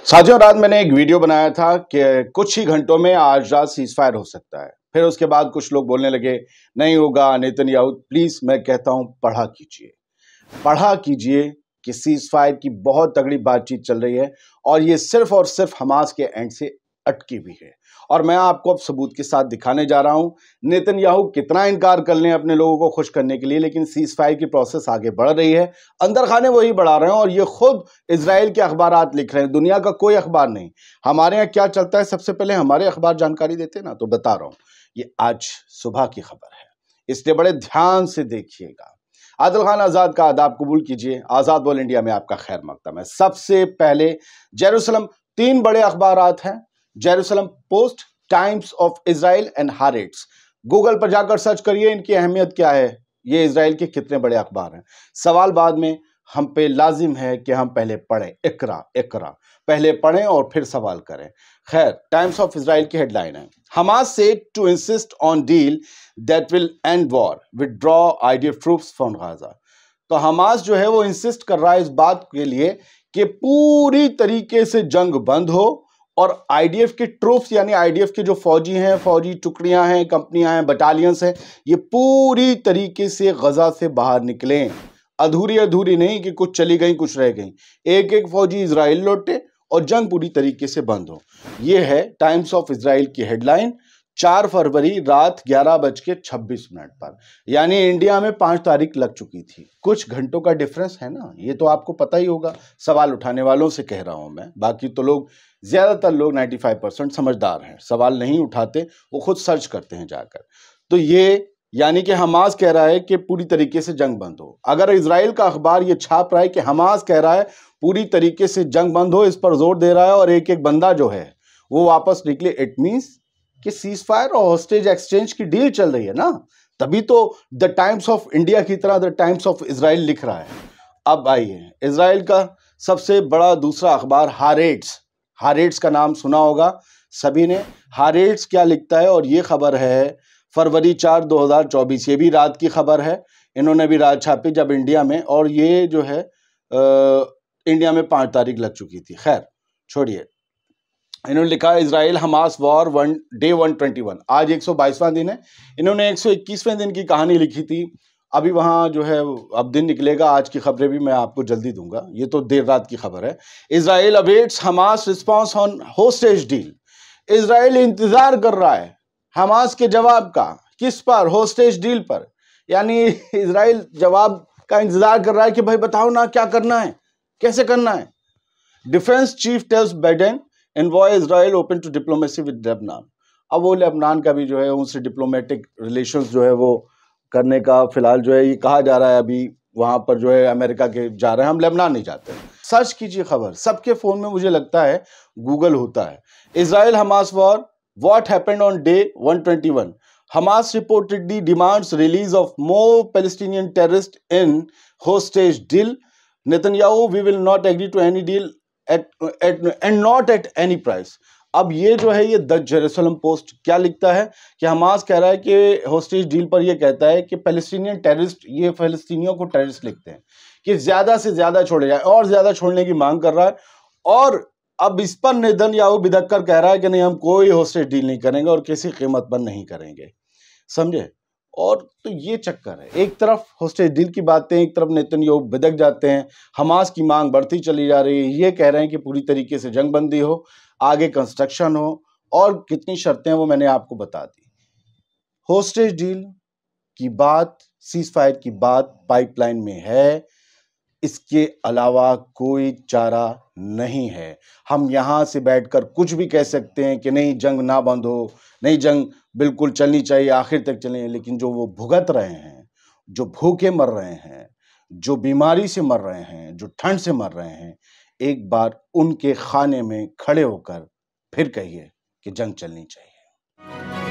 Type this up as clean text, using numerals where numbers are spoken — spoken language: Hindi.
साथियों, रात मैंने एक वीडियो बनाया था कि कुछ ही घंटों में आज रात सीज फायर हो सकता है। फिर उसके बाद कुछ लोग बोलने लगे नहीं होगा नेतन्याहू। प्लीज मैं कहता हूं पढ़ा कीजिए कि सीज फायर की बहुत तगड़ी बातचीत चल रही है और ये सिर्फ और सिर्फ हमास के एंड से अटकी हुई है। और मैं आपको अब सबूत के साथ दिखाने जा रहा हूं। नेतन्याहू कितना इनकार कर लें अपने लोगों को खुश करने के लिए, लेकिन सीज फायर की प्रोसेस आगे बढ़ रही है। अंदर खाने वही बढ़ा रहे हैं और ये खुद इजराइल के अखबारात लिख रहे हैं, दुनिया का कोई अखबार नहीं। हमारे यहाँ क्या चलता है, सबसे पहले हमारे अखबार जानकारी देते हैं ना, तो बता रहा हूं ये आज सुबह की खबर है, इसलिए बड़े ध्यान से देखिएगा। आदिल खान आजाद का आदाब कबूल कीजिए। आजाद बोल इंडिया में आपका खैर मकदम है। सबसे पहले जेरूसलम, तीन बड़े अखबारात हैं, Jerusalem post, times of Israel and Haaretz. Google पर जाकर सर्च करिए इनकी अहमियत क्या है, ये इजराइल के कितने बड़े अखबार हैं। सवाल बाद में हम पे लाजिम है कि हम पहले पढ़ें, इकरा इकरा, पहले पढ़ें और फिर सवाल करें। खैर, टाइम्स ऑफ इजराइल की हेडलाइन है, Hamas said to insist on deal that will end war, withdraw IDF troops from Gaza. तो हमास जो है वो इंसिस्ट कर रहा है इस बात के लिए कि पूरी तरीके से जंग बंद हो और आईडीएफ के ट्रूप्स यानी आईडीएफ के जो फौजी हैं, फौजी टुकड़ियां हैं, कंपनियां हैं, बटालियंस हैं, ये पूरी तरीके से गजा से बाहर निकलें। अधूरी अधूरी नहीं कि कुछ चली गई कुछ रह गई, एक एक फौजी इजराइल लौटे और जंग पूरी तरीके से बंद हो। यह है टाइम्स ऑफ इजराइल की हेडलाइन 4 फरवरी रात 11:26 पर, यानी इंडिया में 5 तारीख लग चुकी थी। कुछ घंटों का डिफरेंस है ना, ये तो आपको पता ही होगा। सवाल उठाने वालों से कह रहा हूं मैं, बाकी तो लोग, ज्यादातर लोग 95% समझदार हैं, सवाल नहीं उठाते, वो खुद सर्च करते हैं जाकर। तो ये यानी कि हमास कह रहा है कि पूरी तरीके से जंग बंद हो। अगर इजराइल का अखबार ये छाप रहा है कि हमास कह रहा है पूरी तरीके से जंग बंद हो, इस पर जोर दे रहा है और एक एक बंदा जो है वो वापस निकले, इट मींस कि सीज फायर और हॉस्टेज एक्सचेंज की डील चल रही है ना। तभी तो द टाइम्स ऑफ इंडिया की तरह द टाइम्स ऑफ इजराइल लिख रहा है। अब आइए, इजराइल का सबसे बड़ा दूसरा अखबार हारेट्स, हारेट्स का नाम सुना होगा सभी ने। हारेट्स क्या लिखता है, और ये खबर है फरवरी 4, 2024, ये भी रात की खबर है। इन्होंने भी रात छापी जब इंडिया में, और ये जो है इंडिया में 5 तारीख लग चुकी थी। खैर छोड़िए, इन्होंने लिखा इजराइल हमास वॉर डे 121, आज 122वां दिन है। इन्होंने 121वें दिन की कहानी लिखी थी। अभी वहां जो है अब दिन निकलेगा, आज की खबरें भी मैं आपको जल्दी दूंगा, ये तो देर रात की खबर है। Israel awaits Hamas response on hostage deal. Israel इंतजार कर रहा है हमास के जवाब का। किस पर? होस्टेज डील पर। यानी इजराइल जवाब का इंतजार कर रहा है कि भाई बताओ ना क्या करना है, कैसे करना है। Defence chief tells Biden envoy Israel open to diplomacy with Lebanon. अब वो लेबनान का भी जो है उनसे डिप्लोमेटिक रिलेशंस जो है वो करने का फिलहाल जो है ये कहा जा रहा है। अभी वहां पर जो है अमेरिका के जा रहे हैं, हम लेबनान नहीं जाते। सर्च कीजिए खबर, सबके फोन में मुझे लगता है गूगल होता है। Israel Hamas war, what happened on day 121। Hamas reportedly demands release of more Palestinian terrorists in hostage deal. Netanyahu, we will not agree to any deal and not at any price. अब ये जो है ये द जेरूसलम पोस्ट क्या लिखता है कि हमास कह रहा है कि होस्टेज डील पर ये कहता है कि पैलेस्टीनियन टेररिस्ट, ये फलस्तीनियों को टेररिस्ट लिखते हैं, कि ज्यादा से ज्यादा छोड़े जाए और ज्यादा छोड़ने की मांग कर रहा है। और अब इस पर नेतन्याहू बिदक कर कह रहा है कि नहीं, हम कोई होस्टेज डील नहीं करेंगे और किसी कीमत पर नहीं करेंगे, समझे। और तो ये चक्कर है, एक तरफ होस्टेज डील की बातें, एक तरफ नेतन्याहू बिदक जाते हैं, हमास की मांग बढ़ती चली जा रही है। ये कह रहे हैं कि पूरी तरीके से जंगबंदी हो, आगे कंस्ट्रक्शन हो, और कितनी शर्तें हैं वो मैंने आपको बता दी। होस्टेज डील की बात, सीज फायर की बात पाइपलाइन में है, इसके अलावा कोई चारा नहीं है। हम यहां से बैठकर कुछ भी कह सकते हैं कि नहीं जंग ना बंद हो, नहीं जंग बिल्कुल चलनी चाहिए, आखिर तक चलें, लेकिन जो वो भुगत रहे हैं, जो भूखे मर रहे हैं, जो बीमारी से मर रहे हैं, जो ठंड से मर रहे हैं, एक बार उनके खाने में खड़े होकर फिर कहिए कि जंग चलनी चाहिए।